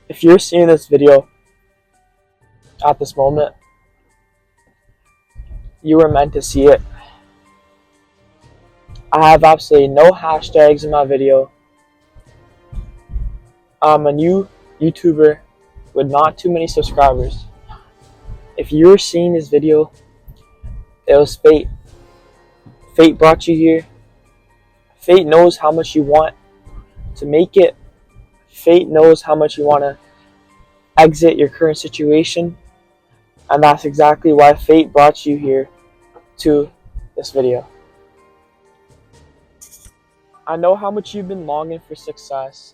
If you're seeing this video at this moment, you were meant to see it. I have absolutely no hashtags in my video. I'm a new YouTuber with not too many subscribers. If you're seeing this video, it was fate. Fate brought you here. Fate knows how much you want to make it. Fate knows how much you want to exit your current situation. And that's exactly why fate brought you here to this video. I know how much you've been longing for success.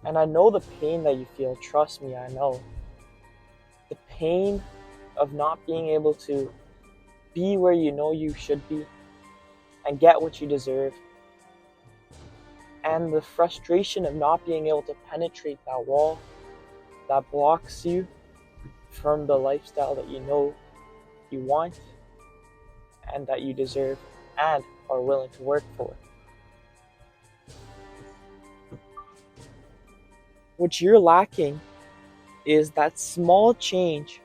And I know the pain that you feel. Trust me, I know. The pain of not being able to be where you know you should be and get what you deserve. And the frustration of not being able to penetrate that wall that blocks you from the lifestyle that you know you want and that you deserve and are willing to work for. What you're lacking is that small change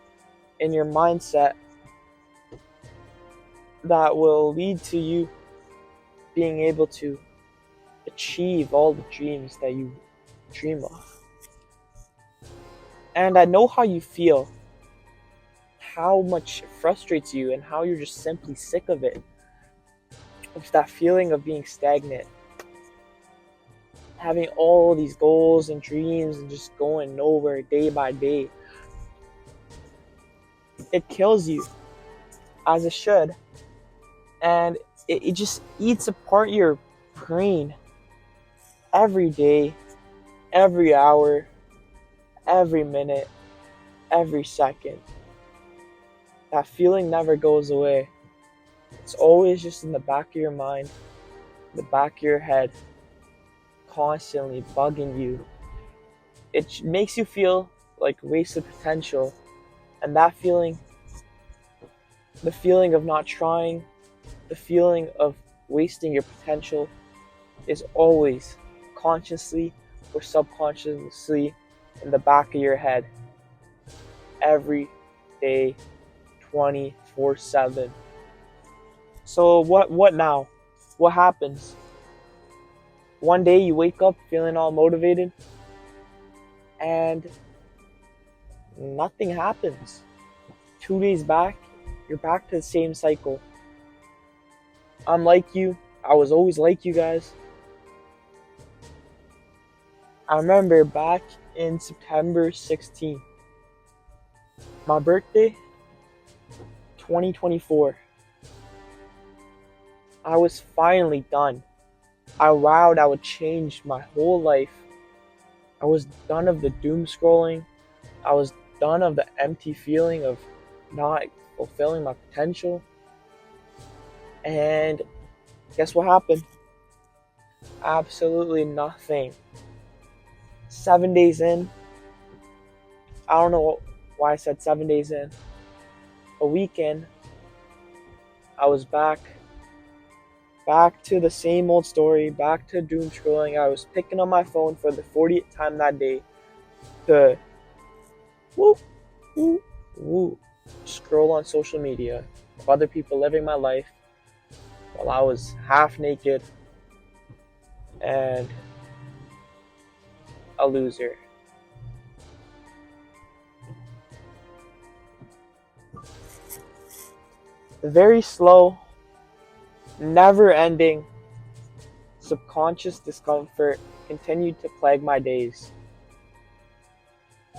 in your mindset that will lead to you being able to achieve all the dreams that you dream of. And I know how you feel, how much it frustrates you, and how you're just simply sick of it. It's that feeling of being stagnant, having all these goals and dreams and just going nowhere day by day. It kills you, as it should, and it just eats apart your brain every day, every hour, every minute, every second. That feeling never goes away. It's always just in the back of your mind, the back of your head, constantly bugging you. It makes you feel like wasted potential, and that feeling, the feeling of not trying, the feeling of wasting your potential, is always consciously or subconsciously in the back of your head every day, 24/7. So what now? What happens? One day you wake up feeling all motivated and nothing happens. 2 days back, you're back to the same cycle. I'm like you. I was always like you guys. I remember back in September 16th, my birthday, 2024. I was finally done. I vowed I would change my whole life. I was done of the doom scrolling. I was done of the empty feeling of not fulfilling my potential. And guess what happened? Absolutely nothing. 7 days in, I don't know why I said 7 days in. A weekend, I was back to the same old story, back to doom scrolling. I was picking up my phone for the 40th time that day to woo, woo, woo, scroll on social media of other people living my life while I was half naked and a loser. The very slow, never-ending subconscious discomfort continued to plague my days,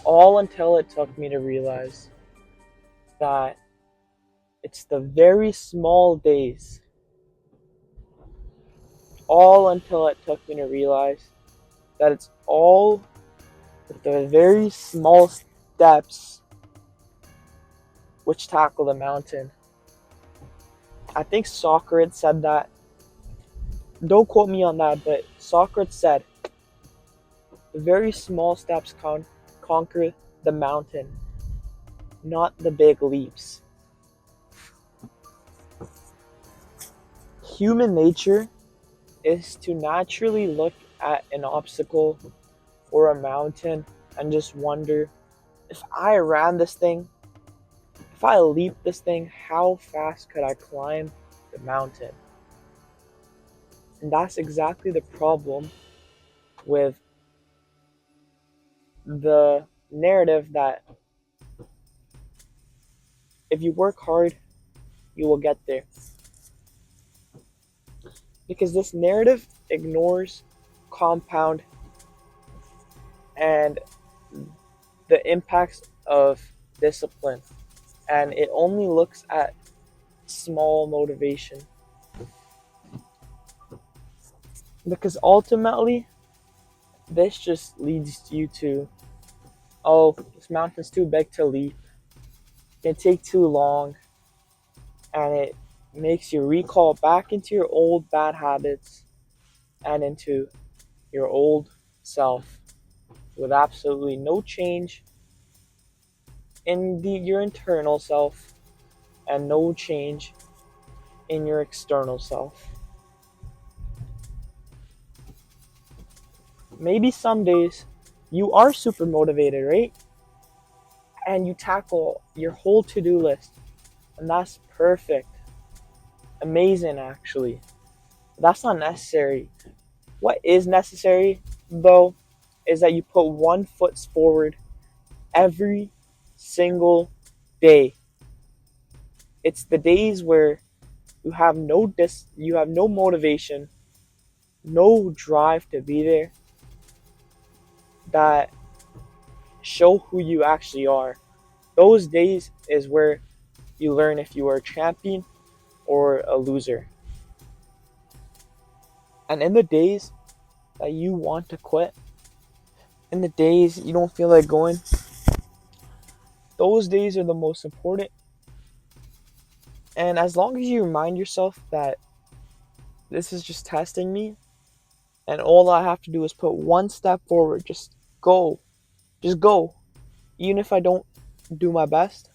all until it took me to realize that it's the very small days, all until it took me to realize that it's all the very small steps which tackle the mountain. I think Socrates said that. Don't quote me on that, but Socrates said, the very small steps conquer the mountain, not the big leaps. Human nature is to naturally look at an obstacle or a mountain and just wonder, if I ran this thing, if I leaped this thing, how fast could I climb the mountain? And that's exactly the problem with the narrative that if you work hard, you will get there. Because this narrative ignores compound and the impacts of discipline, and it only looks at small motivation. Because ultimately, this just leads you to, oh, this mountain's too big to leap, it take too long, and it makes you recall back into your old bad habits and into your old self with absolutely no change in your internal self and no change in your external self. Maybe some days you are super motivated, right? And you tackle your whole to-do list, and that's perfect. Amazing, actually. That's not necessary. What is necessary, though, is that you put one foot forward every single day. It's the days where you have no motivation, no drive to be there, that show who you actually are. Those days is where you learn if you are a champion or a loser. And in the days that you want to quit, in the days you don't feel like going, those days are the most important. And as long as you remind yourself that this is just testing me, and all I have to do is put one step forward, just go. Just go. Even if I don't do my best,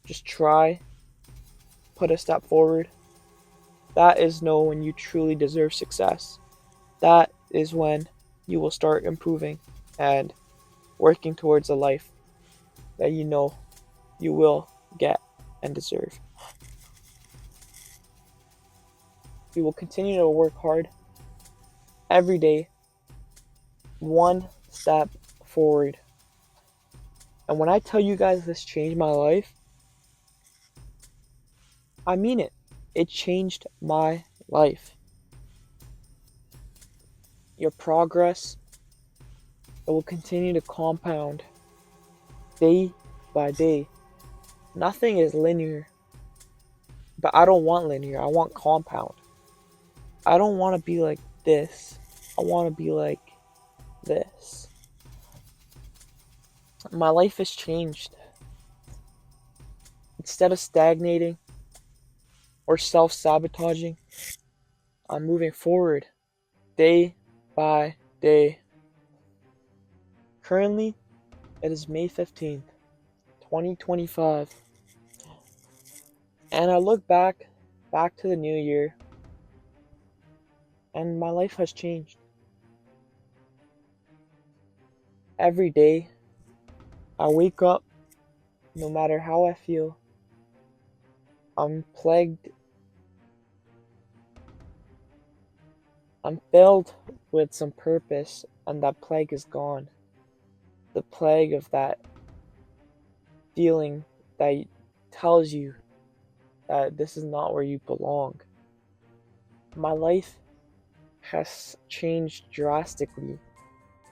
just try, put a step forward. That is when you truly deserve success. That is when you will start improving and working towards a life that you know you will get and deserve. We will continue to work hard every day, one step forward. And when I tell you guys this changed my life, I mean it. It changed my life. Your progress, it will continue to compound day by day. Nothing is linear, but I don't want linear. I want compound. I don't want to be like this. I want to be like this. My life has changed. Instead of stagnating or self-sabotaging, I'm moving forward day by day. Currently, it is May 15th, 2025. And I look back to the new year, and my life has changed. Every day, I wake up, no matter how I feel, I'm filled with some purpose, and that plague is gone. The plague of that feeling that tells you that this is not where you belong. My life has changed drastically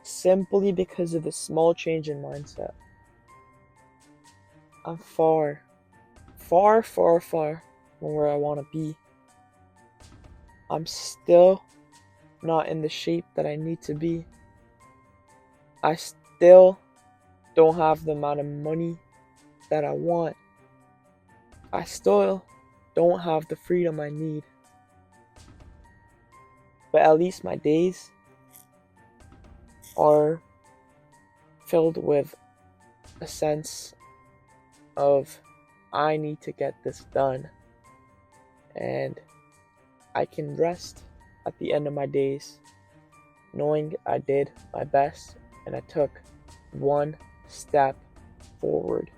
simply because of the small change in mindset. I'm far, far, far, far from where I want to be. I'm still not in the shape that I need to be. I still don't have the amount of money that I want. I still don't have the freedom I need. But at least my days are filled with a sense of I need to get this done. And I can rest at the end of my days, knowing I did my best and I took one step forward.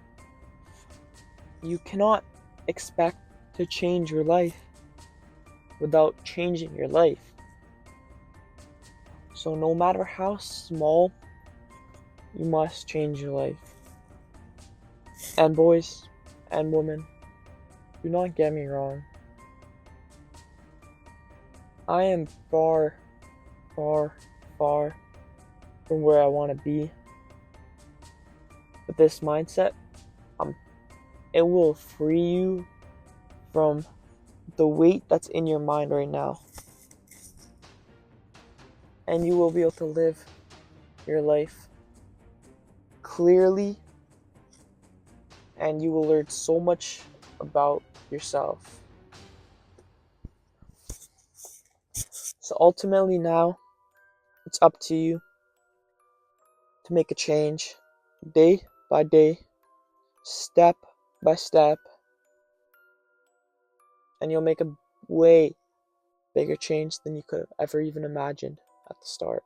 You cannot expect to change your life without changing your life. So no matter how small, you must change your life. And boys and women, do not get me wrong. I am far, far, far from where I want to be. But this mindset, it will free you from the weight that's in your mind right now. And you will be able to live your life clearly, and you will learn so much about yourself. So ultimately now, it's up to you to make a change day by day, step by step, and you'll make a way bigger change than you could have ever even imagined at the start.